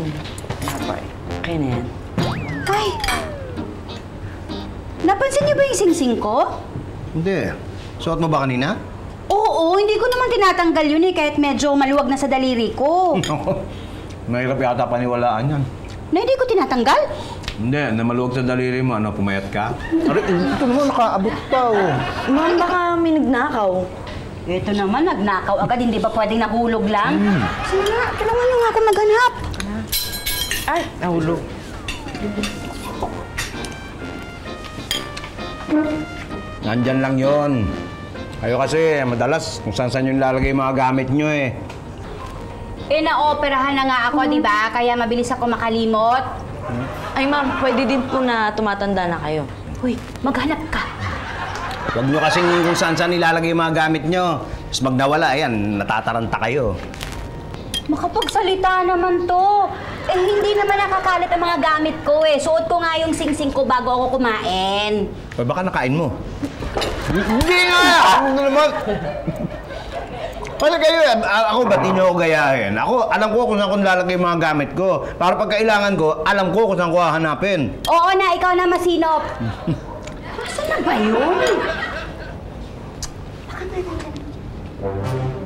Napay. Okay na yan. Ay! Napansin niyo ba yung singsing ko? Hindi. Suot mo ba kanina? Oo, hindi ko naman tinatanggal yun eh, kahit medyo maluwag na sa daliri ko. Mahirap yata paniwalaan yan. Na hindi ko tinatanggal? Hindi, na maluwag sa daliri mo, ano, pumayat ka? Aray, ito naman, nakaabot pa, oh. Ma'am, baka may nagnakaw. Ito naman, nagnakaw agad, hindi ba pwedeng nahulog lang? Sige nga, tulungan niyo nga ako maghanap. Ay, nahulog. Nandyan lang yon. Kayo kasi, madalas, kung saan-saan yung lalagay yung mga gamit nyo eh. Eh, naoperahan na nga ako, di ba? Kaya mabilis ako makalimot. Ay, ma'am, pwede din po na tumatanda na kayo. Uy, maghanap ka. Huwag nyo kasing kung saan-saan ilalagay yung mga gamit nyo. Tapos pag nawala, ayan, natataranta kayo. Makapagsalita naman to. Eh, hindi naman nakakalat ang mga gamit ko eh. Suot ko nga yung singsing ko bago ako kumain. O baka nakain mo. Hindi nga! Ano naman? Ano kayo? Ako, ba't di nyo ako gayahin? Ako, alam ko kung saan ko nilalagay yung mga gamit ko. Para pag kailangan ko, alam ko kung saan ko hahanapin. Oo na, ikaw na masinop. Nasaan na ba yun?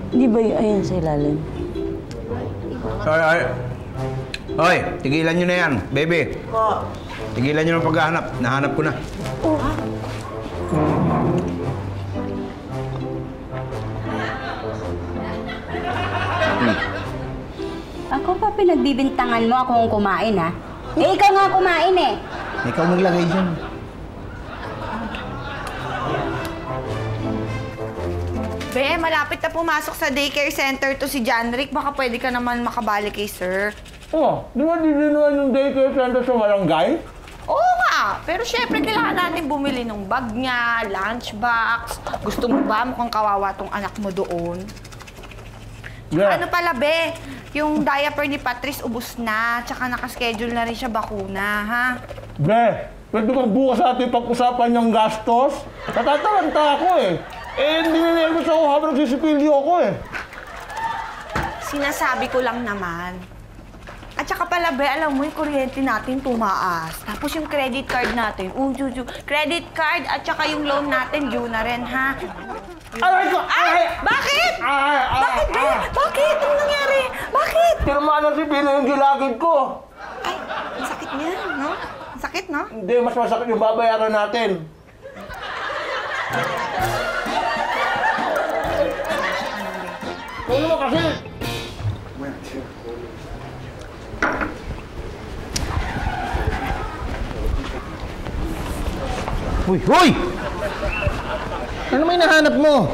Di ba yun? Ayun, sa ilalim. Ay. Hoy, tigilan nyo na yan, baby. Tigilan nyo ng paghahanap. Nahanap ko na. Ako pa pinagbibintangan mo akong kumain, ha? Eh, ikaw nga kumain, eh. Ikaw naglagay dyan. Be, malapit na pumasok sa daycare center to si Janrick. Baka pwede ka naman makabalik kay sir. Oh, di ba dinuan yung daycare center sa barangay? Oo nga, pero syempre kailangan natin bumili ng bag niya, lunchbox. Gusto mo ba mukhang kawawa tong anak mo doon? Yeah. Ano pala, Be? Yung diaper ni Patrice ubos na, tsaka nakaschedule na rin siya bakuna, ha? Be, pwede bang bukas natin pag-usapan yung gastos? Natataranta ako eh. Eh, ninenervous ako habang nagsisipilyo ako eh. Sinasabi ko lang naman. At saka pala, Be, alam mo yung kuryente natin tumaas. Tapos yung credit card natin, credit card at saka yung loan natin due na rin, ha? Aray ko! Ay! Bakit? Bakit, Be? Bakit? Ano nangyari? Bakit? Tinamaan na si Pino yung gilagid ko. Ay, ang sakit niya, no? Ang sakit, no? Hindi, mas masakit yung babayaran natin. Ano naman kasi? Hoy! Ano may nahanap mo?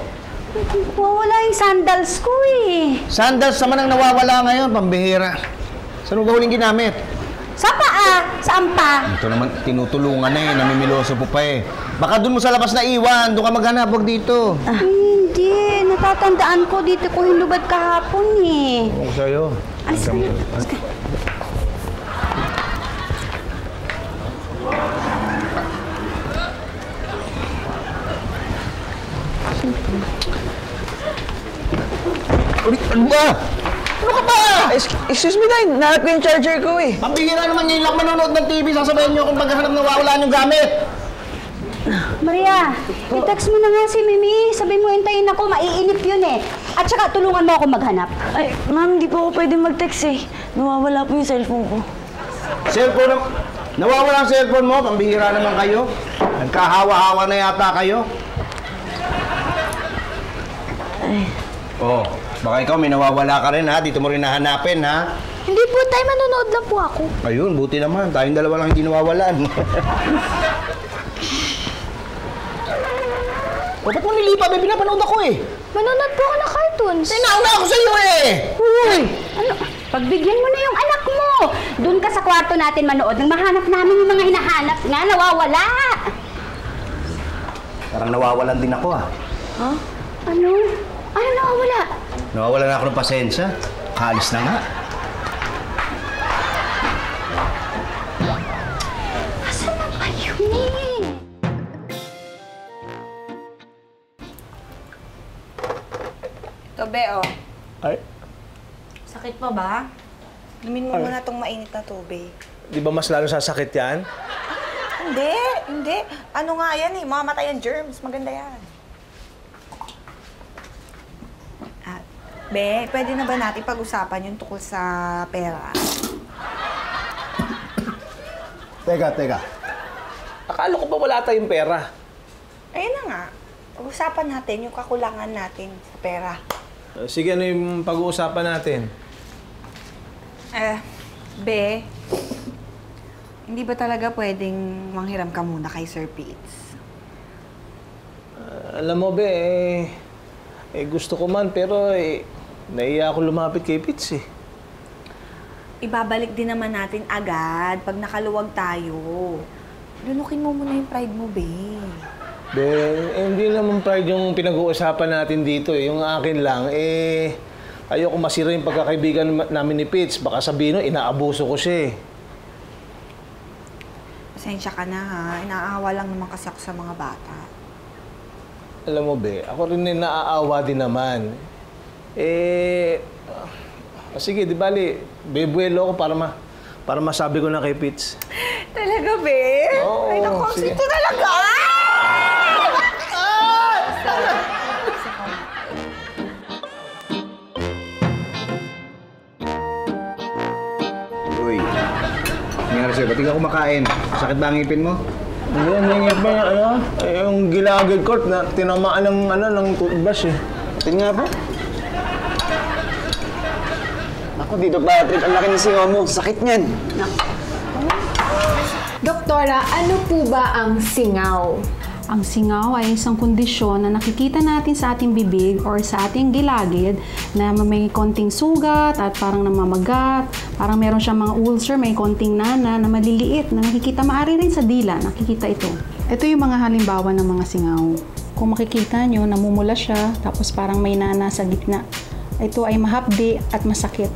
Wala yung sandals ko, eh. Sandals naman ang nawawala ngayon, pambihira. Saan mo ba huling ginamit? Sa paa? Saan pa? Ito naman, tinutulungan na eh, namimiloso po pa eh. Baka dun mo sa labas na iwan, doon ka maghanap, huwag dito. Hindi, natatandaan ko. Dito ko hinubad kahapon, eh. Ako sa'yo. Alis ka na. Alis ka. Ulit, ano ba? Ano ka ba? Excuse me, Day. Nahanap ko yung charger ko eh. Pambihira naman ngayon lang manonood ng TV, sasabihin niyo kung paghahanap nawawala yung gamit. Maria, i-text mo na nga si Mimi. Sabihin mo, hintayin ako. Maiinip yun, eh. At saka, tulungan mo ako maghanap. Ay, ma'am, di po ako pwede mag-text eh. Nawawala po yung cellphone ko. Cellphone na... Nawawala ang cellphone mo, pambihira naman kayo. Nagkahawa-hawa na yata kayo. Ay. Oh, baka ikaw may nawawala ka rin ha, dito mo rin nahanapin ha. Hindi po, tayo manonood lang po ako. Ayun, buti naman, tayong dalawa lang hindi nawawalan. O, ba't mo nilipa? May pinapanood ako eh. Manonood po ako ng cartoons. Nauna ako sa'yo eh! Uy! Ano? Pagbigyan mo na yung anak mo. Doon ka sa kwarto natin manood nang mahanap namin yung mga hinahanap nga, nawawala. Parang nawawalan din ako ah. Ha? Ano? Ano nawawala? Nawawalan na ako ng pasensya. Kaalis na nga. Asan na ba yun eh? Ito, Be, oh. Ay, Sakit pa ba? Inumin mo muna tong mainit na tubig. Di ba mas lalo sasakit yan? Hindi. Ano nga yan eh, mamamatay ang germs. Maganda yan. Be, pwede na ba natin pag-usapan yung tukol sa pera? Teka. Akala ko ba wala tayong pera? Ayun na nga. Pag-usapan natin yung kakulangan natin sa pera. Sige, ano yung pag-uusapan natin? Be, hindi ba talaga pwedeng manghiram ka muna kay Sir Pitts? Alam mo, be, gusto ko man, pero naiya ako lumapit kay Pitts, eh. Ibabalik din naman natin agad pag nakaluwag tayo. Lunukin mo muna yung pride mo, be. Be, hindi naman pride yung pinag-uusapan natin dito, eh. Yung akin lang, ayoko masira yung pagkakaibigan namin ni Pitts. Baka sabihin nun, inaabuso ko siya, eh. Pasensya ka na, ha? Inaawa lang naman kasi ako sa mga bata. Alam mo, be, ako rin naaawa din naman. Sige, di bali, bebuelo ako para masabi ko na kay Pitts. Talaga, be? Oo, Ay, naku, sige. sito talaga! Uy, nangyari sa'yo, ba't di ka kumakain? Sakit ba ang ngipin mo? Hindi, nangingit ba yung yung gilagid ko na tinamaan ng toothbrush, eh. Tingnan nga po. Ako, Dito Patrick, ang laki ng singaw mo. Sakit niyan. Doktora, ano po ba ang singaw? Ang singaw ay isang kondisyon na nakikita natin sa ating bibig or sa ating gilagid na may konting sugat at parang namamagat, parang meron siyang mga ulcer, may konting nana na maliliit na nakikita, maaari rin sa dila, nakikita ito. Ito yung mga halimbawa ng mga singaw. Kung makikita nyo, namumula siya, tapos parang may nana sa gitna. Ito ay mahapdi at masakit.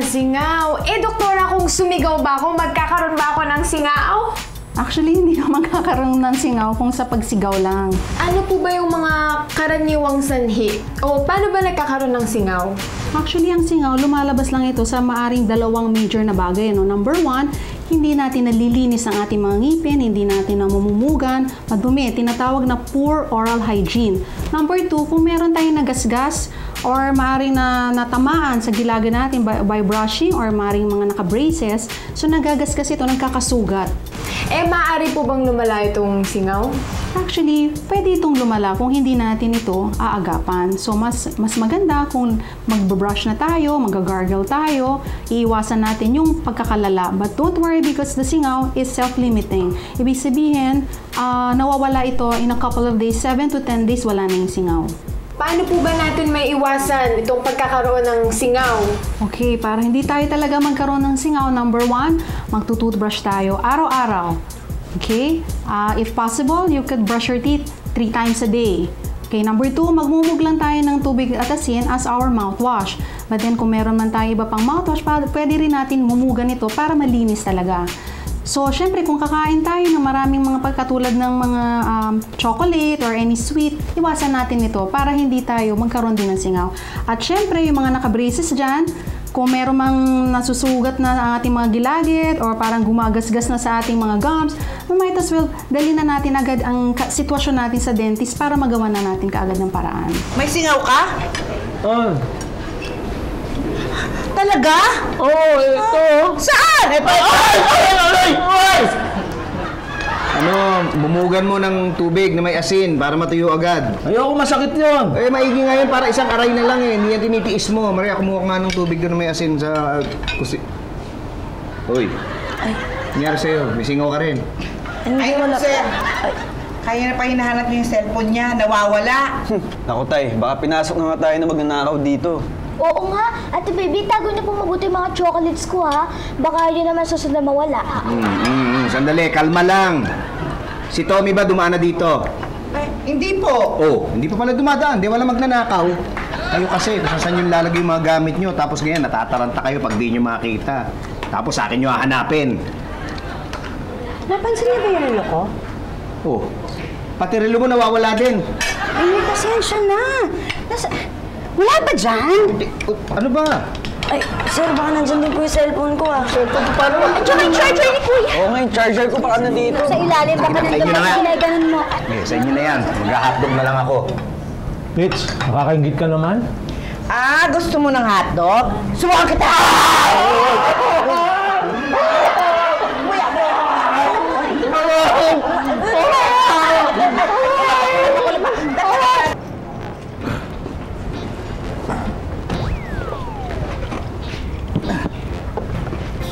Singaw. Doktora, kung sumigaw ba ako, magkakaroon ba ako ng singaw? Actually, hindi ka magkakaroon ng singaw kung sa pagsigaw lang. Ano po ba yung mga karaniwang sanhi? O paano ba nagkakaroon ng singaw? Actually, ang singaw, lumalabas lang ito sa maaring dalawang major na bagay. No? Number one, hindi natin nalilinis ang ating mga ngipin, hindi natin namumumugan, madumi, tinatawag na poor oral hygiene. Number two, kung meron tayong nagasgas or maaring natamaan sa gilagid natin by brushing or maaring mga naka-braces, so nagagasgas ito, nagkakasugat. Maaari po bang lumala itong singaw? Actually, pwede itong lumala kung hindi natin ito aagapan. So, mas maganda kung mag-brush na tayo, mag-gargle tayo, iiwasan natin yung pagkakalala. But don't worry because the singaw is self-limiting. Ibig sabihin, nawawala ito in a couple of days, 7 to 10 days, wala na yung singaw. Paano po ba natin may iwasan itong pagkakaroon ng singaw? Okay, para hindi tayo talaga magkaroon ng singaw, number one, magtutoothbrush tayo araw-araw. Okay? If possible, you could brush your teeth 3 times a day. Okay, number two, magmumug lang tayo ng tubig at asin as our mouthwash. But then, kung meron man tayo iba pang mouthwash, pwede rin natin mumugan ito para malinis talaga. So, syempre, kung kakain tayo ng maraming mga pagkatulad ng mga chocolate or any sweet, iwasan natin ito para hindi tayo magkaroon din ng singaw. At syempre, yung mga naka-braces dyan, kung meron mang nasusugat na ang ating mga gilagid or parang gumagasgas na sa ating mga gums, might as well, dali na natin agad ang sitwasyon natin sa dentist para magawa na natin kaagad ng paraan. May singaw ka? Talaga? Ito. Saan? Bumugan mo ng tubig na may asin para matuyo agad. Ayoko, masakit yun. Maigi nga yun, para isang aray na lang eh. Hindi yan tinitiis mo. Maria, kumuha nga ng tubig doon na may asin sa kusi. Uy. Nangyari sa'yo, may singaw ka rin. Ay, wala. Sir. Kaya na pa hinahanap yung cellphone niya, nawawala. Naku, Tay, baka pinasok na nga tayo na magnanakaw dito. Oo nga. Ate baby, tago niyo po mabuti yung mga chocolates ko ha. Baka yun naman susunod na mawala. Sandali, kalma lang. Si Tommy ba dumaan na dito? Hindi po. Hindi pa pala dumadaan. Di wala magnanakaw. Kayo kasi, kung saan yung lalagay yung mga gamit nyo. Tapos ngayon, natataranta kayo pag di nyo makita. Tapos sa akin nyo hahanapin. Napansin niyo ba yung relo ko? Pati relo mo nawawala din. Ay, pasensya na. Wala ba dyan? Ano ba? Ay, sir, baka nandyan din po yung cellphone ko ah. Cellphone ko paano? Tsaka yung charger ni Kuya. Oo nga, yung charger ko baka nandito. Sa ilalim, baka Sa inyo nandito na nga. na ganun mo. Okay, sa inyo na yan. Mag-hotdog na lang ako. Pitch, nakakaingit ka naman? Ah, gusto mo ng hotdog? Subukan kita!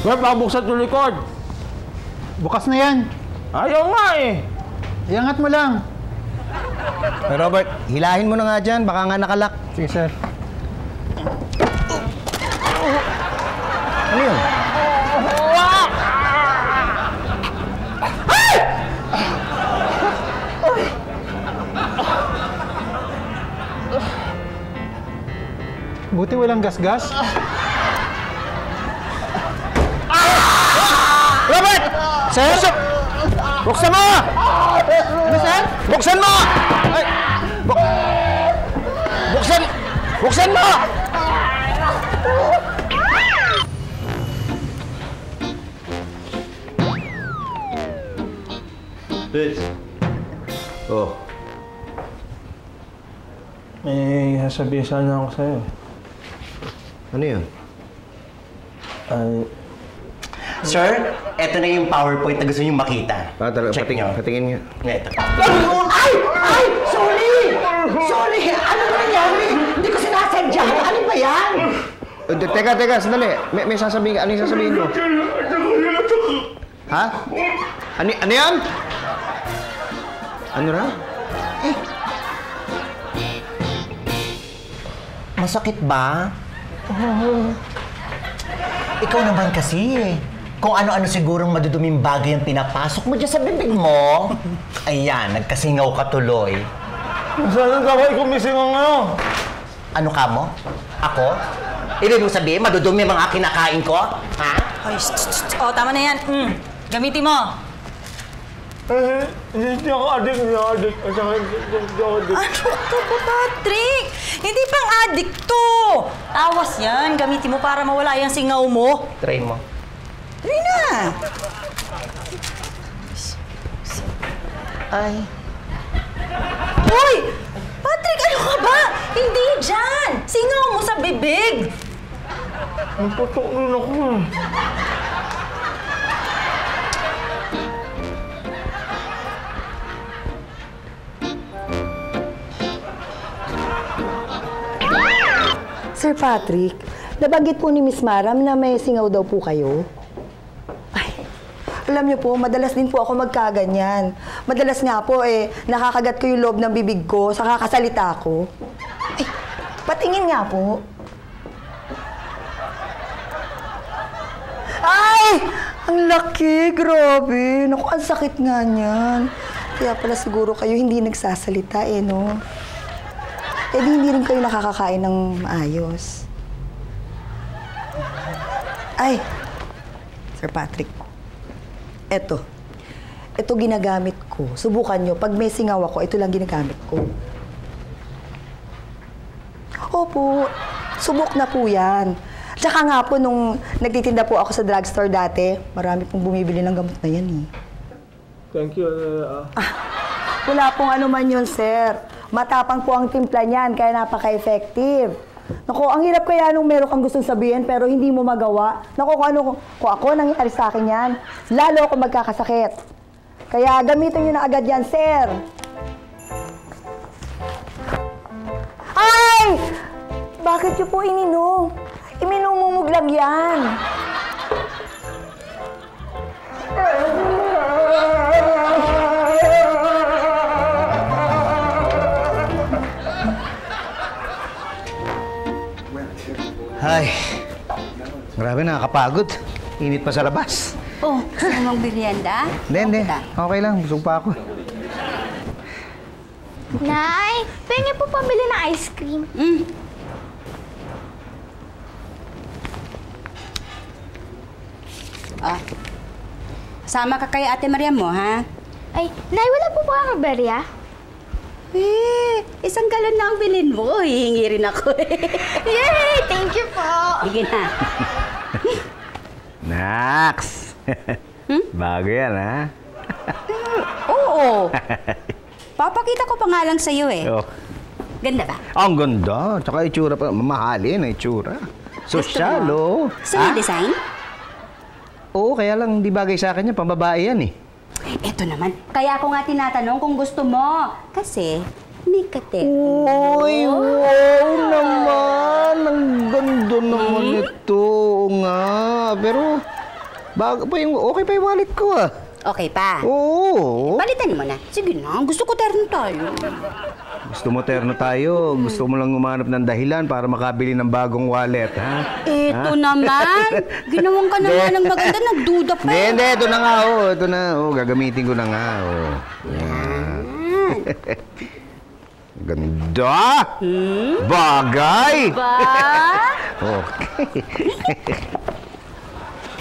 Web, buksan yung record. Bukas na yan. Ayaw nga eh. Iangat mo lang. Robert, hilahin mo na nga dyan. Baka nga nakalak. Sige, sir. Ano yun? Buti walang gas-gas. Robert! Sir? Buksan mo! Ano, sir? Buksan mo! Ay! Buksan! Buksan mo! Pitch. Oh. May sasabihin sana ako sa'yo. Ano yun? Sir, eto na yung PowerPoint na gusto nyo makita. Check nyo. Patingin nga. Eto. Ay! Ay! Sorry! Sorry! Ano ba nangyari? Hindi ko sinasadya. Ano ba yan? Teka, sandali. May sasabihin ka. Ano yung sasabihin mo? Ha? Ano yan? Ano na? Masakit ba? Ikaw naman kasi eh. Kung ano-ano sigurong maduduming bagay ang pinapasok mo dyan sa bibig mo. Ayan, nagkasingaw ka tuloy. Saan ang gawin ko mising ano? Ano ka mo? Ako? Ibig mo sabihin, madudumi ang mga kinakain ko? Ha? Ay, oh, tama na yan. Gamitin mo. Hindi ako adik. Ano to po, Patrick? Hindi pang addict to. Tawas yan. Gamitin mo para mawala yung singaw mo. Try mo. Try na. Ay. Hoy! Patrick, ano ka ba? Hindi dyan. Singaw mo sa bibig. Naputok rin ako eh. Sir Patrick, nabanggit po ni Miss Maram na may singaw daw po kayo. Ay, alam niyo po, madalas din po ako magkaganyan. Madalas nga po nakakagat ko yung loob ng bibig ko sa kakasalita ko. Ay, patingin nga po. Ay! Ang laki, grabe. Naku, ang sakit nga niyan. Kaya pala siguro kayo hindi nagsasalita no? Eh di hindi rin kayo nakakakain ng maayos. Ay, Sir Patrick, eto ginagamit ko. Subukan nyo, pag may singaw ako, ito lang ginagamit ko. Opo, subok na po yan. Tsaka nga po, nung nagtitinda po ako sa drugstore dati, marami pong bumibili ng gamot na yan eh. Thank you. Wala pong ano man yun, sir. Matapang po ang timpla niyan, kaya napaka-effective. Naku, ang hirap kaya nung meron kang gustong sabihin pero hindi mo magawa. Naku, kung ako nangyari sa akin yan, lalo ako magkakasakit. Kaya gamitin niyo na agad yan, sir. Ay! Bakit niyo po ininom? Iminumumog lang yan. Ay, grabe, nakakapagod. Init pa sa labas. Oh, gusto mo mag-merienda? Hindi. Okay lang, busog pa ako. Nay, pengen po pambili ng ice cream. Sama ka kay Ate Maria mo, ha? Ay, Nay, wala po ba ang berya? Isang galon na ang bilhin mo. Hihingi rin ako eh. Yay! Thank you po! Sige na. Nax! Bago yan, ha? Oo. Papakita ko pa nga lang sa'yo eh. Oh. Ganda ba? Ang ganda. Tsaka itsura pa. Mamahalin ang itsura. Sosyal, oh. Gusto mo design? Oo, kaya lang di bagay sa akin yan. Pambabae yan, eh. Eto naman. Kaya ako nga tinatanong kung gusto mo. Kasi, may katet. Uy, wow naman! Ang ganda naman ito. Oo nga. Pero, bago pa yung, okay pa yung wallet ko, ah. Okay pa? Oo. Palitan mo na. Sige na, gusto ko terno tayo. Gusto mo terno tayo? Gusto mo lang umanap ng dahilan para makabili ng bagong wallet, ha? Eto naman. Ginawang ka naman ng maganda, nagduda pa. Hindi, ito na nga, oh. Ito na, oh. Gagamitin ko na nga, oh. Yan. Ganda! Bagay! Ba? Okay.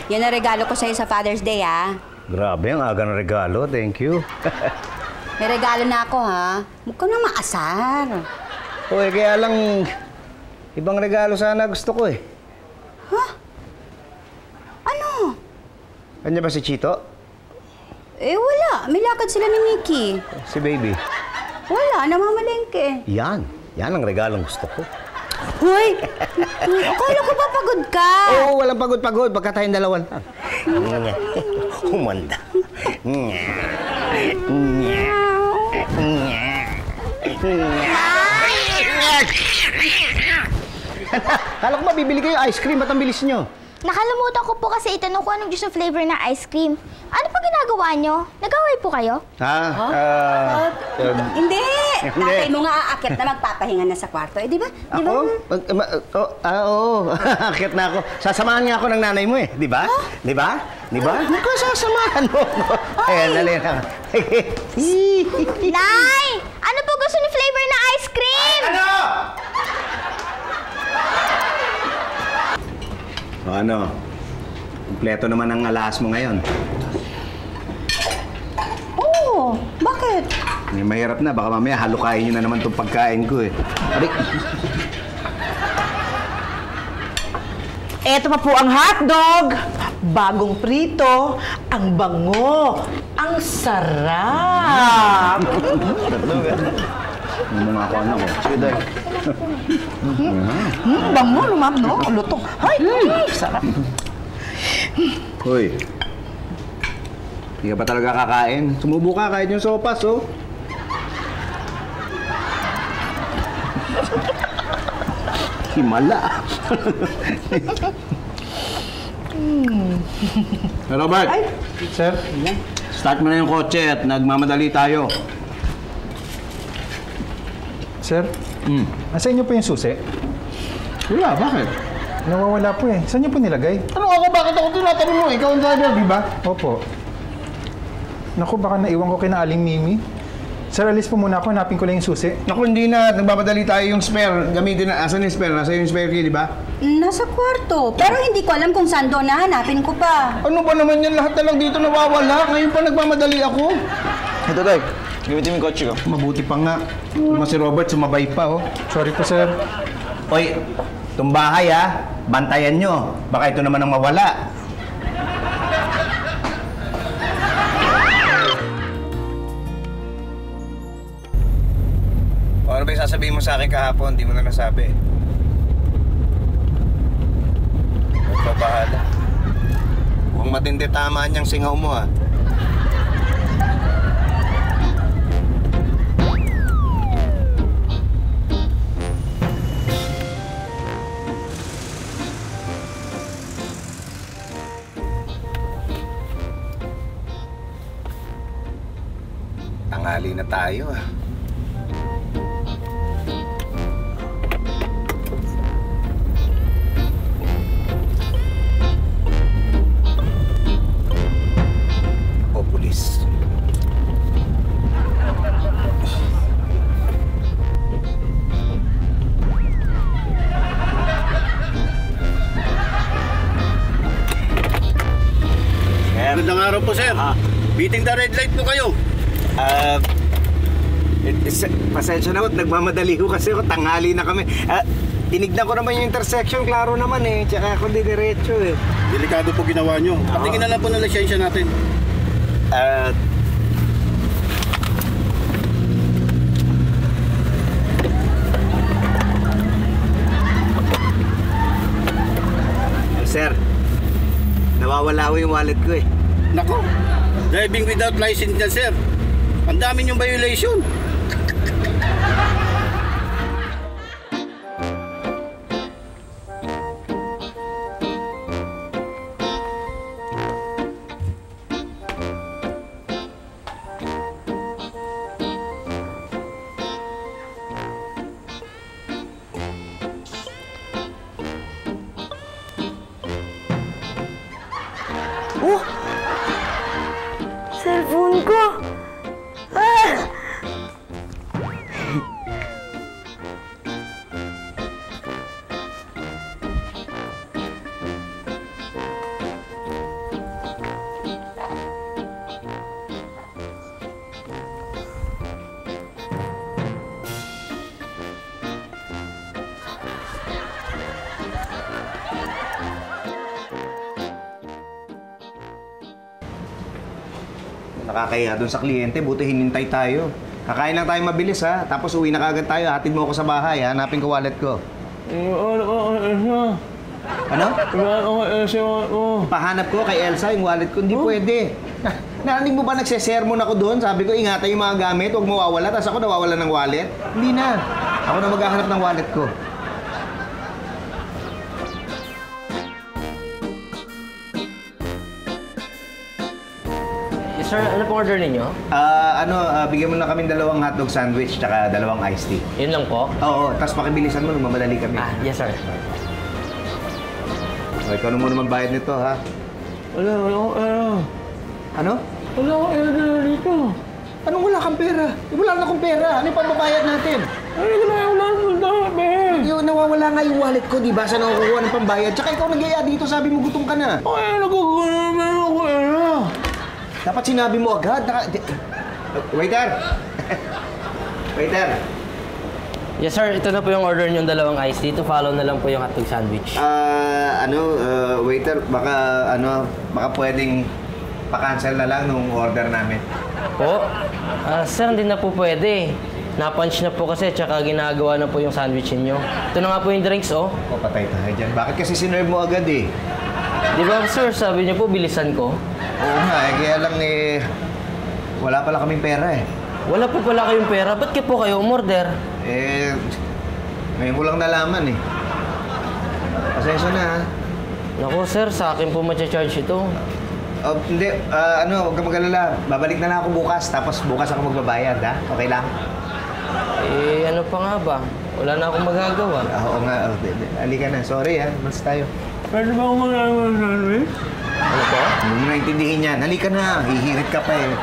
Yan ang regalo ko sa'yo sa Father's Day, ah. Grabe, ang aga ng regalo. Thank you. May regalo na ako, ha? Huwag ka na maasar. Uy, kaya lang, ibang regalo sana gusto ko, eh. Ha? Ano? Kanya ba si Chito? Eh, wala. May lakad sila ni Mickey. Si Baby? Wala, namamalengke. Yan. Yan ang regalong gusto ko. Hoy! Akala ko ba pagod ka? Oo, walang pagod-pagod. Pagka tayong dalawan lang. Humanda. Kala ko mabibili kayo ice cream. Ba't ang bilis nyo? Nakalimutan ko po kasi itanong ko anong gusto flavor ng ice cream. Ano pa ginagawa nyo? Nag-away po kayo? Hindi! Tatay mo nga aakyat na magpapahinga na sa kwarto. Eh, di ba? Di ba? Oo. Aakyat na ako. Sasamahan nga ako ng nanay mo, eh. Di ba? Di ba? Di ba? Naku, sasamahan mo. Ayan, dali na. Nay! Ano po gusto ni flavor ng ice cream? Ano? O ano? Kompleto naman ang alahas mo ngayon. Oo. Bakit? Mahirap na. Baka mamaya halukain nyo na naman itong pagkain ko, eh. Aray! Eto pa po ang hotdog. Bagong prito. Ang bango. Ang sarap. Ano nga ako, anak ko? Sige, Day. Bango, lumam, no? Lutong. Ay, sarap. Hoy. Hindi ka pa talaga kakain. Sumubo ka kahit yung sopas, oh. Himala. Robert. Ay. Sir? Start mo na yung kotse at nagmamadali tayo. Sir? Nasa inyo po yung susi? Wala, bakit? Nawawala po eh. Saan niyo po nilagay? Ano ako? Bakit ako tinatanong mo? Ikaw ang driver, di ba? Opo. Naku, baka naiwan ko kina Aling Mimi. Sir, alis po muna ako. Hanapin ko lang yung susi. Naku, hindi na. Nagmamadali tayo yung spare. Gamitin na. Asan yung spare? Nasa yung spare key, di ba? Nasa kwarto. Pero hindi ko alam kung saan doon. Hanapin ko pa. Ano ba naman yan? Lahat na lang dito nawawala. Ngayon pa nagmamadali ako. Ito, Day. Gamitin mo yung kotse ko. Mabuti pa nga. Si Robert sumabay pa, oh. Sorry po, sir. Hoy, itong bahay, ha? Bantayan nyo. Baka ito naman ang mawala. Ano ba yung sasabihin mo sa akin kahapon? Hindi mo na nasabi. Magpapahala. Huwag matindi tama niyang singaw mo, ha? Tanghali na tayo, ah. O, pulis. Magandang araw po, sir. Beating the red light po kayo. Pasensya na, nagmamadali ko kasi ako, tanghali na kami. Tinignan ko naman yung intersection, klaro naman eh. Tsaka ako diniretso eh. Delikado po ginawa nyo. Patingin na lang po ng lisensya natin. Sir, nawawala ko yung wallet ko eh. Nako, driving without license na, sir. Ang dami yung violation. Cellphone ko! Nakakaya doon sa kliyente, buti hinintay tayo. Kakain lang tayo mabilis ha, tapos uwi na kagad tayo. Hatid mo ako sa bahay, hanapin ko wallet ko. Ano? Pahanap ko kay Elsa yung wallet ko, hindi pwede. Narinig mo ba nagsesermon ako doon? Sabi ko, ingatan yung mga gamit, huwag mawawala. Tapos ako nawawala ng wallet? Hindi na. Ako na maghahanap ng wallet ko. Sir, ano pong order ninyo? Bigyan mo na kaming 2 hotdog sandwich tsaka 2 iced tea. Yun lang po? Oo, tapos pakibilisan mo, mamadali kami. Yes sir. O, ikaw na muna magbayad nito, ha? Wala Ano? Wala akong order dito. Anong wala kang pera? Wala na akong pera. Ano yung pambabayad natin? Wala akong dami. Nawawala nga yung wallet ko, di ba? Saan ako kukuha ng pambayad? Tsaka ikaw nag-iya dito, sabi mo gutom ka na. Nakukuha naman ako pera. Dapat sinabi mo agad. Waiter! Waiter! Yes sir, ito na po yung order nyo, 2 iced tea. To follow na lang po yung hotdog sandwich. Waiter, baka pwedeng pa-cancel na lang nung order namin. Po? Sir, hindi na po pwede. Na-punch na po kasi, tsaka ginagawa na po yung sandwich niyo. Ito na nga po yung drinks, oh. O, patay tayo dyan. Bakit kasi sinerve mo agad eh? Di ba sir, sabi niyo po, bilisan ko? Oo nga, kaya lang wala pala kaming pera eh. Wala po pala kayong pera? Ba't po kayo umorder? Ngayon ko lang nalaman eh. Pasensya na ha. Naku sir, sa akin po matcha-charge ito. Hindi, huwag ka mag-alala. Babalik na lang ako bukas, tapos bukas ako magbabayad ha. Okay lang? Ano pa nga ba? Wala na akong magagawa. Oo nga, halika na. Sorry ha, mas tayo. Pwede ba akong mag-alala ng sandwich? Ano po? Hindi mo naintindihin yan. Halika na, hihirit ka pa eh.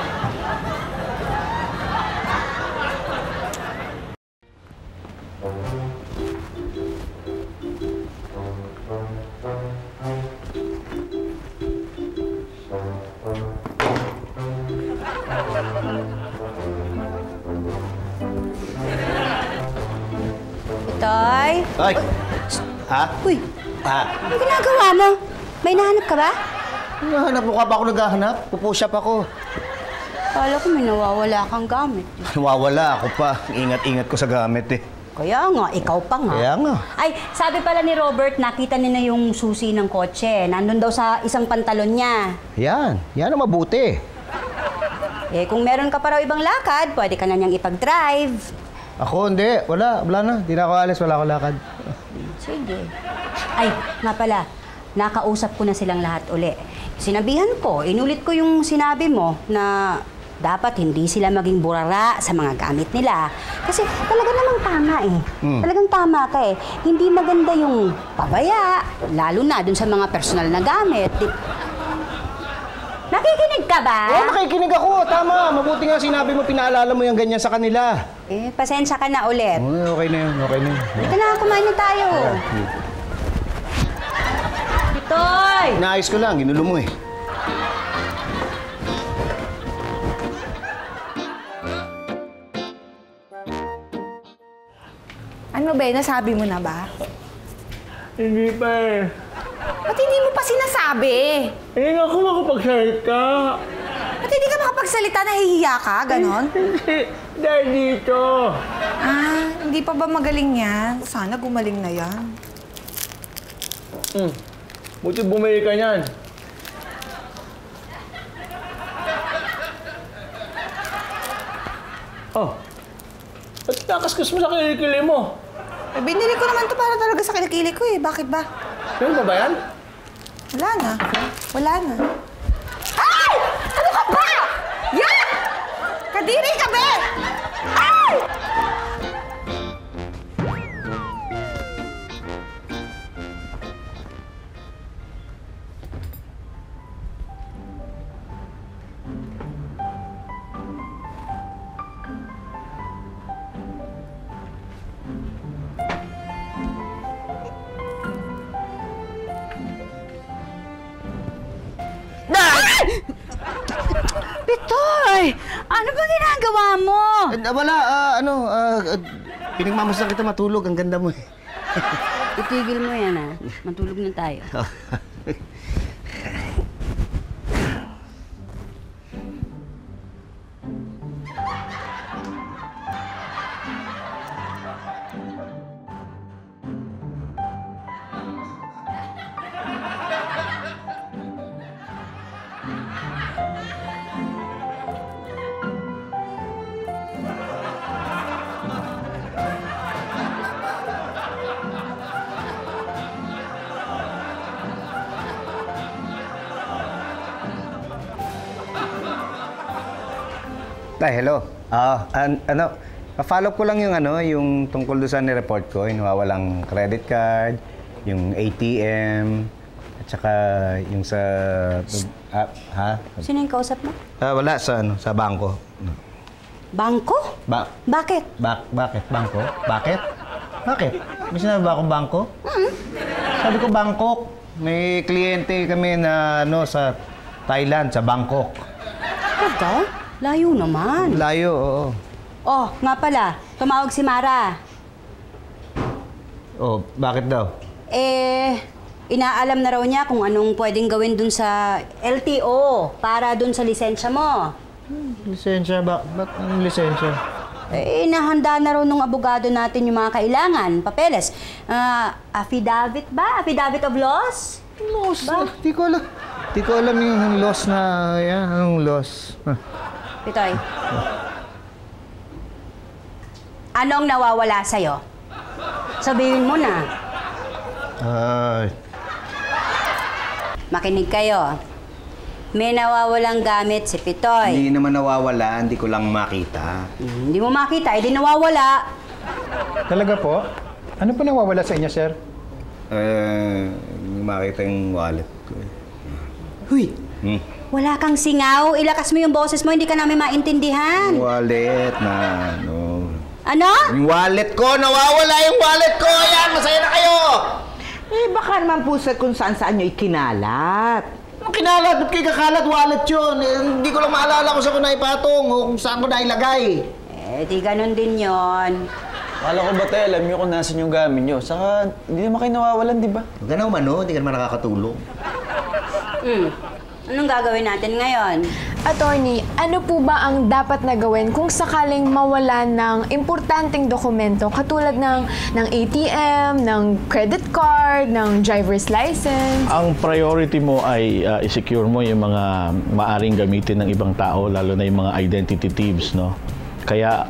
Toy? Ay! Ha? Uy! Ano ginagawa mo? May nahanap ka ba? Nahanap mo ka ba ako naghahanap? Pupush up ako. Kala ko may nawawala kang gamit. Nawawala ako pa. Ingat-ingat ko sa gamit eh. Kaya nga, ikaw pa nga. Kaya nga. Ay, sabi pala ni Robert, nakita niya na yung susi ng kotse. Nandun daw sa isang pantalon niya. Yan ang mabuti. Kung meron ka pa raw ibang lakad, pwede ka na niyang ipag-drive. Ako hindi. Wala na. Di na ako alis. Wala ako lakad. Sige. Ay, nga pala. Nakausap ko na silang lahat uli. Sinabihan ko, inulit ko yung sinabi mo na dapat hindi sila maging burara sa mga gamit nila. Kasi talaga namang tama eh. Talagang tama ka eh. Hindi maganda yung pabaya, lalo na dun sa mga personal na gamit. Nakikinig ka ba? Oo, nakikinig ako. Tama. Mabuti nga sinabi mo, pinaalala mo yung ganyan sa kanila. Pasensya ka na ulit. Okay na yun. Dito na, kumain na tayo. Toy! Naayos ko lang. Ginulo mo eh. Ano ba, nasabi mo na ba? Hindi pa eh. Ba't hindi mo pa sinasabi? Hindi nga ako makapagsalita. Ba't hindi ka makapagsalita? Nahihiya ka? Ganon? Hindi. Dahil dito. Hindi pa ba magaling yan? Sana gumaling na yan. Buti bumili ka niyan. Oh. Ba't nakaskas mo sa kilikili mo? Eh, binili ko naman to para talaga sa kilikili ko eh. Bakit ba? Yan ba yan? Wala na. Wala na. Ay! Ano ka ba? Yan! Kadiri ka ba? Ay! Pitoy! Ano ba ginagawa mo? Wala, pinagmamasdan kita matulog. Ang ganda mo eh. Itigil mo yan Matulog na tayo. Tay, hello. Pa-follow ko lang yung tungkol doon sa ni-report ko, yung nawawalang credit card, yung ATM, at saka yung sa... Sino yung kausap mo? Wala, sa bangko. Bangko? Bakit? Bakit? Bangko? Bakit? Bakit? May sinabi ba akong bangko? Sabi ko Bangkok. May kliyente kami na sa Thailand, sa Bangkok. Ito? Layo naman. Layo, oo. Oh, nga pala. Tumawag si Mara. Oh, bakit daw? Inaalam na raw niya kung anong pwedeng gawin dun sa LTO para dun sa lisensya mo. Lisensya? Ba't ang lisensya? Nahanda na raw nung abogado natin yung mga kailangan. Papeles. Affidavit ba? Affidavit of loss? Loss? Di ko alam. Di ko alam yung loss na yan. Anong loss? Pitoy. Anong nawawala sa'yo? Sabihin mo na. Makinig kayo. May nawawalang gamit si Pitoy. Hindi naman nawawala, hindi ko lang makita. Hindi mo makita, hindi nawawala. Talaga po? Ano po nawawala sa inyo, sir? Makita yung wallet ko. Huy! Wala kang singaw. Ilakas mo yung boses mo, hindi ka namin maintindihan. Wallet na Ano? Yung wallet ko! Nawawala yung wallet ko! Ayan! Masaya na kayo! Baka naman po kung saan-saan nyo ikinalat. Anong kinalat? Ba't kayo kakalat? Wallet yun. Hindi ko lang maalala kung saan ko naipatong o kung saan ko nailagay. Di ganun din yon. Kala ko ba tayo, alam nyo kung nasan yung gamit nyo. Saka, hindi naman kayo nawawalan, di ba? Huwag ka na umano, hindi ka naman nakakatulong. Anong gagawin natin ngayon? Attorney, ano po ba ang dapat na gawin kung sakaling mawala ng importanteng dokumento katulad ng ATM, ng credit card, ng driver's license? Ang priority mo ay i-secure mo yung mga maaring gamitin ng ibang tao, lalo na yung mga identity thieves, no? Kaya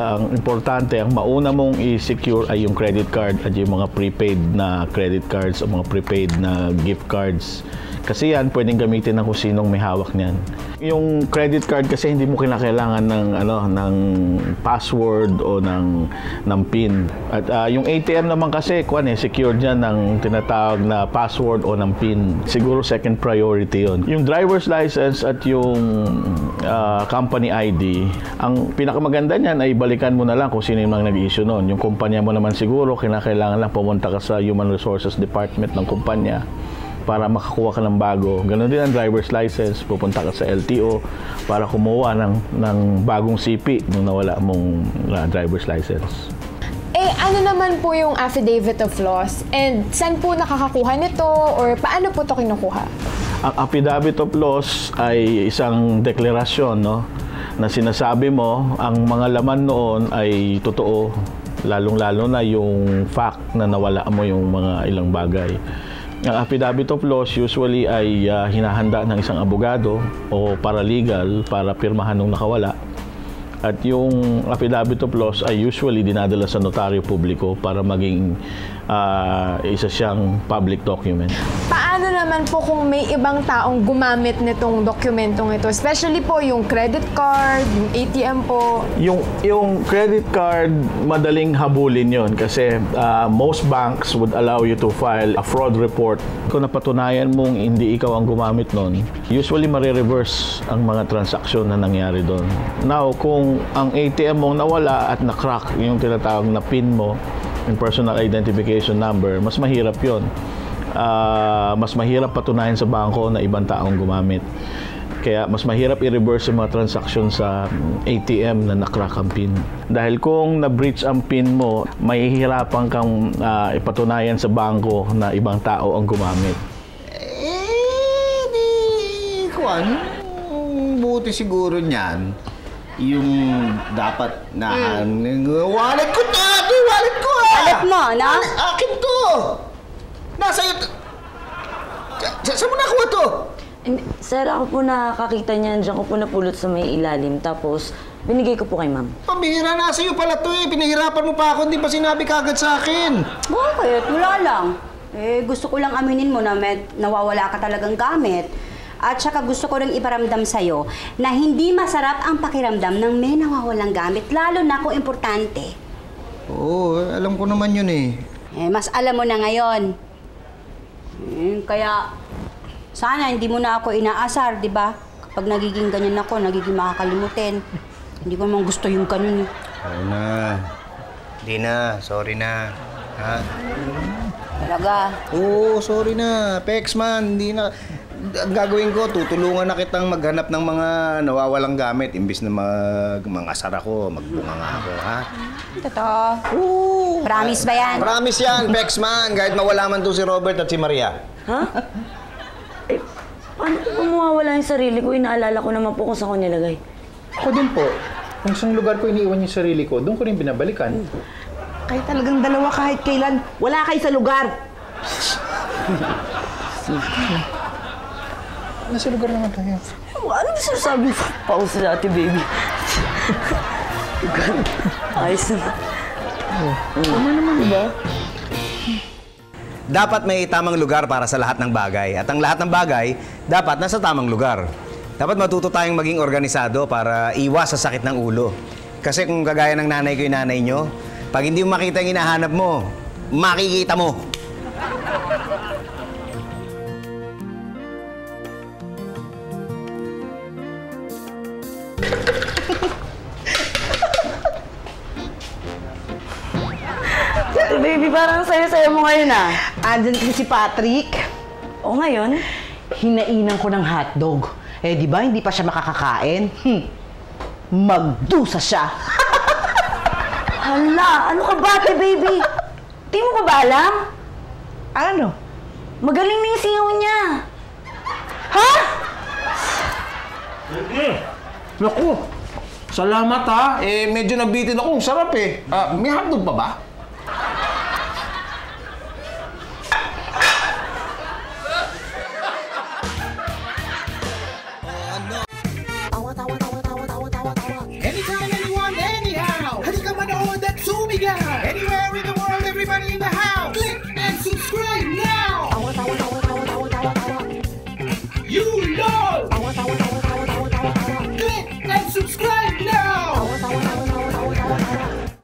ang importante, ang mauna mong i-secure ay yung credit card at yung mga prepaid na credit cards o mga prepaid na gift cards. Kasi yan, pwedeng gamitin ng kung sinong may hawak niyan. Yung credit card kasi hindi mo kinakailangan ng password o ng PIN. At yung ATM naman kasi, secured yan ng tinatawag na password o ng PIN. Siguro second priority yon. Yung driver's license at yung company ID, ang pinakamaganda niyan ay balikan mo na lang kung sino yung mga nag-issue nun. Yung kumpanya mo naman siguro, kinakailangan lang pumunta ka sa Human Resources Department ng kumpanya para makakuha ka ng bago. Ganon din ang driver's license. Pupunta ka sa LTO para kumuha ng bagong CP nung nawala mong driver's license. Ano naman po yung affidavit of loss? And saan po nakakakuha nito? Or paano po ito kinukuha? Ang affidavit of loss ay isang deklarasyon, no? Na sinasabi mo, ang mga laman noon ay totoo, lalong-lalo na yung fact na nawala mo yung mga ilang bagay. Ang affidavit of loss usually ay hinahanda ng isang abogado o paralegal para pirmahan nung nakawala. At yung affidavit of loss ay usually dinadala sa notaryo publiko para maging isa siyang public document. Paano naman po kung may ibang taong gumamit nitong dokumentong ito? Especially po yung credit card, yung ATM po. Yung credit card, madaling habulin yon kasi most banks would allow you to file a fraud report. Kung napatunayan mong hindi ikaw ang gumamit nun, usually marireverse ang mga transaksyon na nangyari doon. Now, kung ang ATM mong nawala at na-crack yung tinatawag na PIN mo, yung personal identification number, mas mahirap yon. Mas mahirap patunayan sa bangko na ibang taong gumamit. Kaya mas mahirap i-reverse yung mga transaction sa ATM na na-crack ang PIN. Dahil kung na-breach ang PIN mo, mahihirapan kang ipatunayan sa bangko na ibang tao ang gumamit. Kuan, buti siguro niyan. Yung dapat na wallet ko na! Wallet ko ah! Wallet mo, no? Akin to! Nasa iyo... Saan mo nakuha to? Sir, ako po nakakita niyan. Diyan ko po napulot sa may ilalim. Tapos, binigay ko po kay ma'am. Pambihira, nasa iyo pala to eh. Pinahirapan mo pa ako. Hindi pa sinabi kagad sa akin. Bakit? Wala lang. Gusto ko lang aminin mo na nawawala ka talagang gamit. At saka gusto ko rin iparamdam sa'yo na hindi masarap ang pakiramdam ng may nawawalang gamit, lalo na kung importante. Oo, alam ko naman yun eh. Mas alam mo na ngayon. Kaya, sana hindi mo na ako inaasar, di ba? Kapag nagiging ganyan ako, nagiging makakalimutin. Hindi ko naman gusto yung ganun. Oo na. Hindi na. Sorry na. Ha? Talaga? Oo, sorry na. Pex man, hindi na... Ang gagawin ko, tutulungan na kitang maghanap ng mga nawawalang gamit imbis na mangasar ako, magbunganga ako, ha? Totoo? Promise ba yan? Promise yan, Pexman, kahit mawala man to si Robert at si Maria. Ha? Paano po mawawala yung sarili ko? Inaalala ko naman po kung saan ko nilagay. Ako din po. Kung saan lugar ko iniiwan yung sarili ko, doon ko rin binabalikan. Kayo talagang dalawa kahit kailan, wala kayo sa lugar. Nasa lugar naman tayo. Ano ba sinasabi? Pause na ate, baby. Ayos na. Tama naman, diba? Dapat may tamang lugar para sa lahat ng bagay. At ang lahat ng bagay, dapat nasa tamang lugar. Dapat matuto tayong maging organisado para iwas sa sakit ng ulo. Kasi kung kagaya ng nanay ko yung nanay nyo, pag hindi mo makita yung hinahanap mo, makikita mo. Baby, parang saya-saya mo ngayon ah. Andyan si Patrick. O ngayon? Hinainan ko ng hotdog. Di ba hindi pa siya makakakain? Magdusa siya. Hala, ano ka ba, ate, baby? Di mo pa ba alam? Ano? Magaling na yung singaw niya. Ha? Naku, salamat ha. Medyo nabitin ako. Sarap eh. May hotdog pa ba?